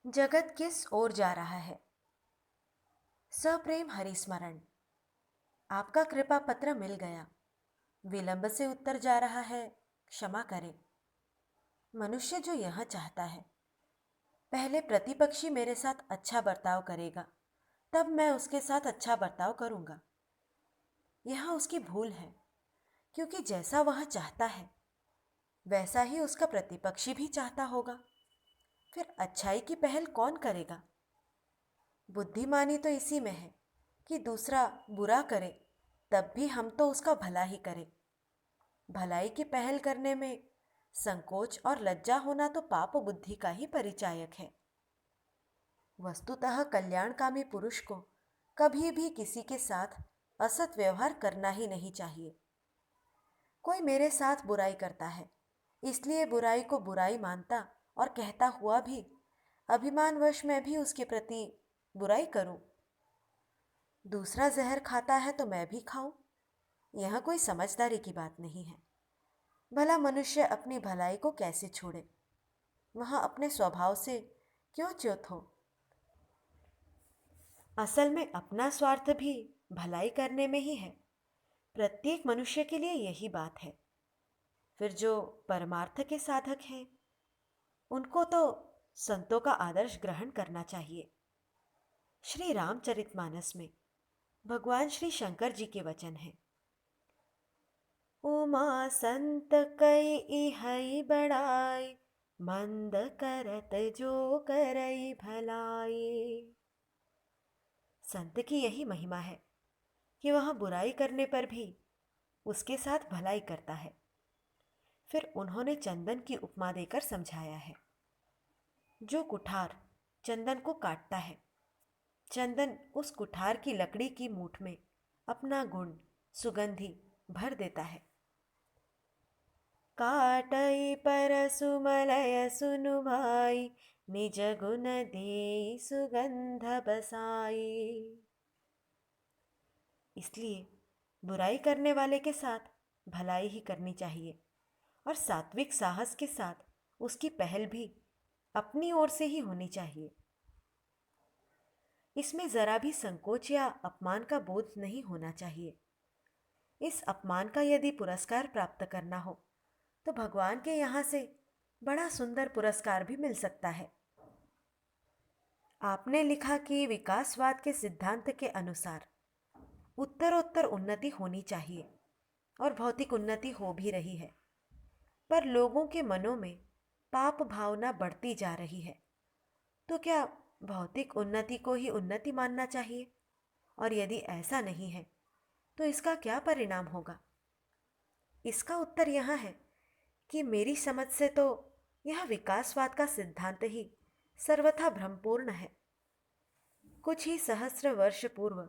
जगत किस ओर जा रहा है? सप्रेम हरिस्मरण। आपका कृपा पत्र मिल गया। विलंब से उत्तर जा रहा है, क्षमा करें। मनुष्य जो यह चाहता है, पहले प्रतिपक्षी मेरे साथ अच्छा बर्ताव करेगा, तब मैं उसके साथ अच्छा बर्ताव करूंगा। यह उसकी भूल है, क्योंकि जैसा वह चाहता है वैसा ही उसका प्रतिपक्षी भी चाहता होगा। फिर अच्छाई की पहल कौन करेगा? बुद्धिमानी तो इसी में है कि दूसरा बुरा करे तब भी हम तो उसका भला ही करें। भलाई की पहल करने में संकोच और लज्जा होना तो पाप बुद्धि का ही परिचायक है। वस्तुतः कल्याणकामी पुरुष को कभी भी किसी के साथ असत व्यवहार करना ही नहीं चाहिए। कोई मेरे साथ बुराई करता है, इसलिए बुराई को बुराई मानता और कहता हुआ भी अभिमानवश मैं भी उसके प्रति बुराई करूं। दूसरा जहर खाता है तो मैं भी खाऊं, यह कोई समझदारी की बात नहीं है। भला मनुष्य अपनी भलाई को कैसे छोड़े? वह अपने स्वभाव से क्यों च्युत हो? असल में अपना स्वार्थ भी भलाई करने में ही है। प्रत्येक मनुष्य के लिए यही बात है। फिर जो परमार्थ के साधक हैं, उनको तो संतों का आदर्श ग्रहण करना चाहिए। श्री रामचरितमानस में भगवान श्री शंकर जी के वचन हैं, उमा संत कई इहई बड़ाई, मंद करत जो करई भलाई। संत की यही महिमा है कि वह बुराई करने पर भी उसके साथ भलाई करता है। फिर उन्होंने चंदन की उपमा देकर समझाया है। जो कुठार चंदन को काटता है, चंदन उस कुठार की लकड़ी की मूठ में अपना गुण सुगंधि भर देता है। काटई परसु मलय सुनु भाई, निज गुण देई सुगंध बसाई। इसलिए बुराई करने वाले के साथ भलाई ही करनी चाहिए और सात्विक साहस के साथ उसकी पहल भी अपनी ओर से ही होनी चाहिए। इसमें जरा भी संकोच या अपमान का बोध नहीं होना चाहिए। इस अपमान का यदि पुरस्कार प्राप्त करना हो तो भगवान के यहाँ से बड़ा सुंदर पुरस्कार भी मिल सकता है। आपने लिखा कि विकासवाद के सिद्धांत के अनुसार उत्तरोत्तर उन्नति होनी चाहिए और भौतिक उन्नति हो भी रही है, पर लोगों के मनों में पाप भावना बढ़ती जा रही है। तो क्या भौतिक उन्नति को ही उन्नति मानना चाहिए? और यदि ऐसा नहीं है तो इसका क्या परिणाम होगा? इसका उत्तर यह है कि मेरी समझ से तो यह विकासवाद का सिद्धांत ही सर्वथा भ्रमपूर्ण है। कुछ ही सहस्र वर्ष पूर्व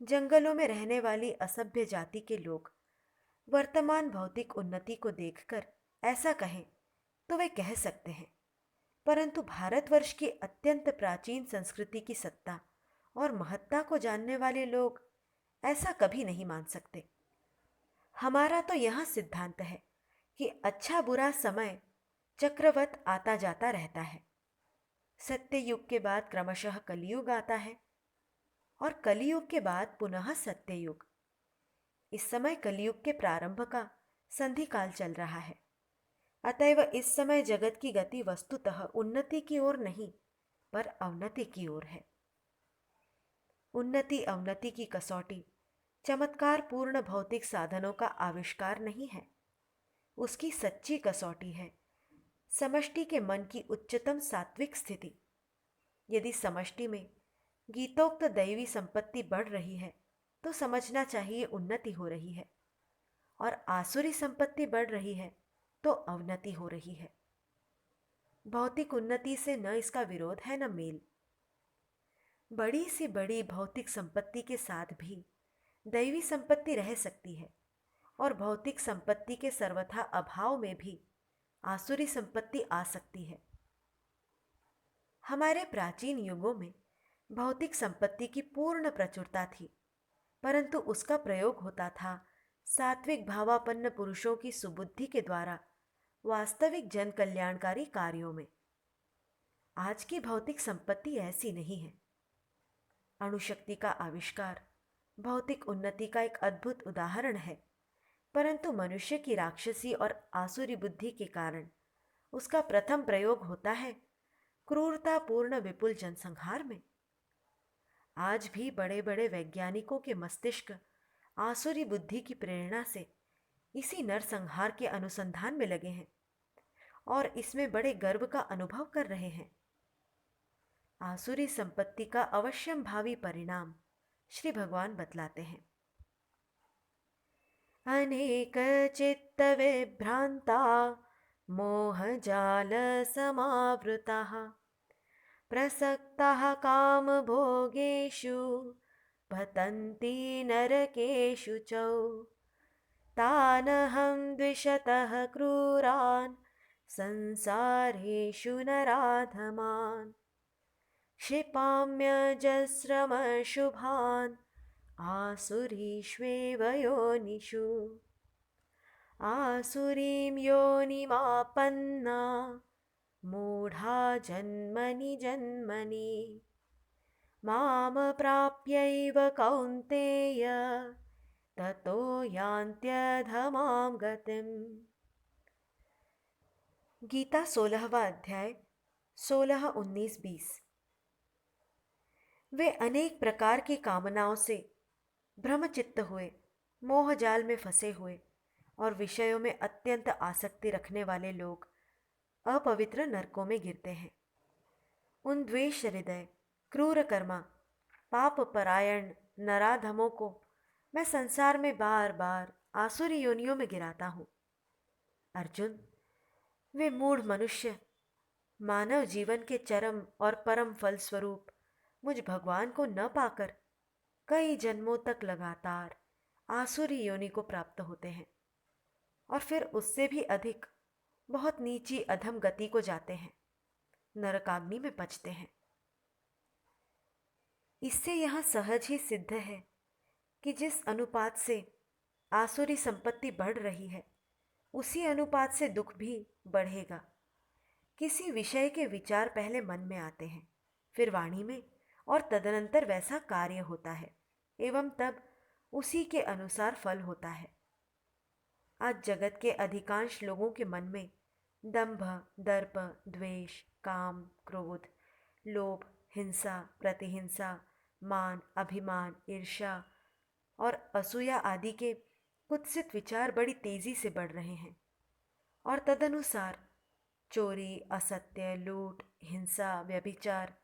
जंगलों में रहने वाली असभ्य जाति के लोग वर्तमान भौतिक उन्नति को देखकर ऐसा कहें तो वे कह सकते हैं, परंतु भारतवर्ष की अत्यंत प्राचीन संस्कृति की सत्ता और महत्ता को जानने वाले लोग ऐसा कभी नहीं मान सकते। हमारा तो यह सिद्धांत है कि अच्छा बुरा समय चक्रवत आता जाता रहता है। सत्य युग के बाद क्रमशः कलियुग आता है और कलियुग के बाद पुनः सत्य युग। इस समय कलियुग के प्रारंभ का संधि काल चल रहा है। अतएव इस समय जगत की गति वस्तुतः उन्नति की ओर नहीं पर अवनति की ओर है। उन्नति अवनति की कसौटी चमत्कार पूर्ण भौतिक साधनों का आविष्कार नहीं है, उसकी सच्ची कसौटी है समष्टि के मन की उच्चतम सात्विक स्थिति। यदि समष्टि में गीतोक्त दैवी संपत्ति बढ़ रही है तो समझना चाहिए उन्नति हो रही है, और आसुरी संपत्ति बढ़ रही है तो अवनति हो रही है। भौतिक उन्नति से न इसका विरोध है न मेल। बड़ी सी बड़ी भौतिक संपत्ति के साथ भी दैवी संपत्ति रह सकती है, और भौतिक संपत्ति के सर्वथा अभाव में भी आसुरी संपत्ति आ सकती है। हमारे प्राचीन युगों में भौतिक संपत्ति की पूर्ण प्रचुरता थी, परंतु उसका प्रयोग होता था सात्विक भावापन्न पुरुषों की सुबुद्धि के द्वारा वास्तविक जन कल्याणकारी कार्यों में। आज की भौतिक संपत्ति ऐसी नहीं है। अणुशक्ति का आविष्कार भौतिक उन्नति का एक अद्भुत उदाहरण है, परंतु मनुष्य की राक्षसी और आसुरी बुद्धि के कारण उसका प्रथम प्रयोग होता है क्रूरतापूर्ण विपुल जनसंहार में। आज भी बड़े बड़े वैज्ञानिकों के मस्तिष्क आसुरी बुद्धि की प्रेरणा से इसी नरसंहार के अनुसंधान में लगे हैं और इसमें बड़े गर्व का अनुभव कर रहे हैं। आसुरी संपत्ति का अवश्यम भावी परिणाम श्री भगवान बतलाते हैं। अनेक चित्त विभ्रांता मोह जाल समावृताः प्रसक्ताः काम भोगेषु पतन्ति नरकेषु च तानहं द्विषतः क्रूरान् संसारेषु नराधमान् क्षिपाम्यजस्रमशुभान् आसुरीष्वेव योनिषु आसुरीं योनिमापन्ना मूढा जन्मनि जन्मनि माम प्राप्यैव कौन्तेय ततो यान्त्यधमां गतिम्। गीता 16वां अध्याय 16, 19, 20। वे अनेक प्रकार की कामनाओं से भ्रमचित्त हुए, मोहजाल में फंसे हुए और विषयों में अत्यंत आसक्ति रखने वाले लोग अपवित्र नरकों में गिरते हैं। उन द्वेष हृदय, क्रूर कर्मा, पाप परायण नराधमों को मैं संसार में बार बार आसुरी योनियों में गिराता हूँ। अर्जुन, वे मूढ़ मनुष्य मानव जीवन के चरम और परम फल स्वरूप मुझ भगवान को न पाकर कई जन्मों तक लगातार आसुरी योनि को प्राप्त होते हैं और फिर उससे भी अधिक बहुत नीची अधम गति को जाते हैं, नरकाग्नि में पचते हैं। इससे यह सहज ही सिद्ध है कि जिस अनुपात से आसुरी संपत्ति बढ़ रही है उसी अनुपात से दुख भी बढ़ेगा। किसी विषय के विचार पहले मन में आते हैं, फिर वाणी में और तदनंतर वैसा कार्य होता है एवं तब उसी के अनुसार फल होता है। आज जगत के अधिकांश लोगों के मन में दंभ, दर्प, द्वेष, काम, क्रोध, लोभ, हिंसा, प्रतिहिंसा, मान, अभिमान, ईर्ष्या और असूया आदि के कुत्सित विचार बड़ी तेजी से बढ़ रहे हैं और तदनुसार चोरी, असत्य, लूट, हिंसा, व्यभिचार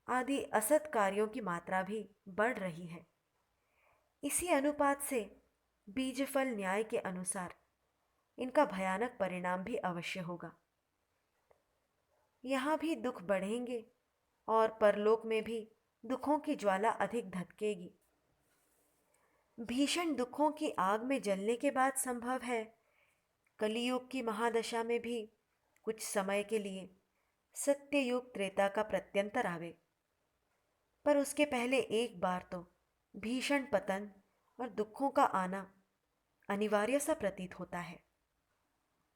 आदि असत कार्यों की मात्रा भी बढ़ रही है। इसी अनुपात से बीजफल न्याय के अनुसार इनका भयानक परिणाम भी अवश्य होगा। यहाँ भी दुख बढ़ेंगे और परलोक में भी दुखों की ज्वाला अधिक धधकेगी। भीषण दुखों की आग में जलने के बाद संभव है कलियुग की महादशा में भी कुछ समय के लिए सत्ययुग त्रेता का प्रत्यंतर आवे, पर उसके पहले एक बार तो भीषण पतन और दुखों का आना अनिवार्य सा प्रतीत होता है।